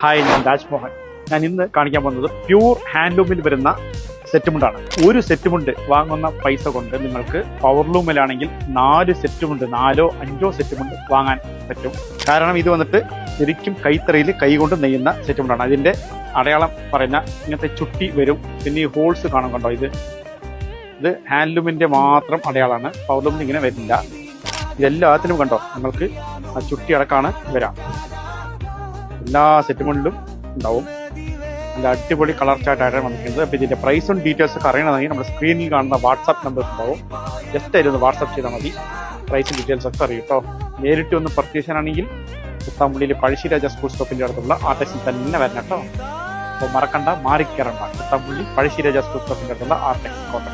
Hi, ഞാൻ രാജ്മോഹൻ. ഞാൻ ഇന്ന് കാണിക്കാൻ പോകുന്നത് പ്യൂർ ഹാൻഡ്ലൂമിൽ വരുന്ന സെറ്റുമുണ്ടാണ്. ഒരു സെറ്റുമുണ്ട് വാങ്ങുന്ന പൈസ കൊണ്ട് നിങ്ങൾക്ക് പവർലൂമിലാണെങ്കിൽ 4 സെറ്റുമുണ്ട്, 4 or 5 സെറ്റുമുണ്ട് വാങ്ങാൻ പറ്റും. കാരണം ഇത് വന്നിട്ട് ശരിക്കും കൈത്തറയിൽ കൈകൊണ്ട് നെയ്യുന്ന സെറ്റുമുണ്ടാണ്. അതിന്റെ അടയാളം പറയുന്ന ഇങ്ങനത്തെ ചുട്ടി വരും, പിന്നെ ഈ ഹോൾസ് കാണാൻ കണ്ടോ, ഇത് ഹാൻഡ്ലൂമിന്റെ മാത്രം അടയാളമാണ്. പവർലൂമിന് ഇങ്ങനെ വരില്ല. ഇതെല്ലാത്തിലും കണ്ടോ നിങ്ങൾക്ക് ആ ചുട്ടി അടക്കാണ് വരാം. എല്ലാ സെറ്റുമുകളിലും ഉണ്ടാവും. നല്ല അടിപൊളി കളർ ചാർട്ടായിട്ടാണ് വന്നിരിക്കുന്നത്. അപ്പോൾ ഇതിന്റെ പ്രൈസും ഡീറ്റെയിൽസ് ഒക്കെ അറിയണമെങ്കിൽ നമ്മുടെ സ്ക്രീനിൽ കാണുന്ന വാട്സാപ്പ് നമ്പർ ഉണ്ടാവും. ജസ്റ്റ് ആയിരുന്നു വാട്സാപ്പ് ചെയ്താൽ മതി. പ്രൈസും ഡീറ്റെയിൽസ് ഒക്കെ അറിയും കേട്ടോ. നേരിട്ട് ഒന്ന് പർച്ചേസ് ചെയ്യാനാണെങ്കിൽ കുത്താമ്പുള്ളിയിൽ പഴശ്ശിരാജ സ്കൂൾ സ്റ്റോപ്പിന്റെ അടുത്തുള്ള ആർടെക്സിൽ തന്നെ വരണം കേട്ടോ. അപ്പോൾ മറക്കണ്ട, മാറിക്കയറണ്ട. കുത്താമ്പുള്ളി പഴശ്ശിരാജ സ്കൂൾ സ്റ്റോപ്പിന്റെ അടുത്തുള്ള ആർടെക്സ് കോട്ടൺ.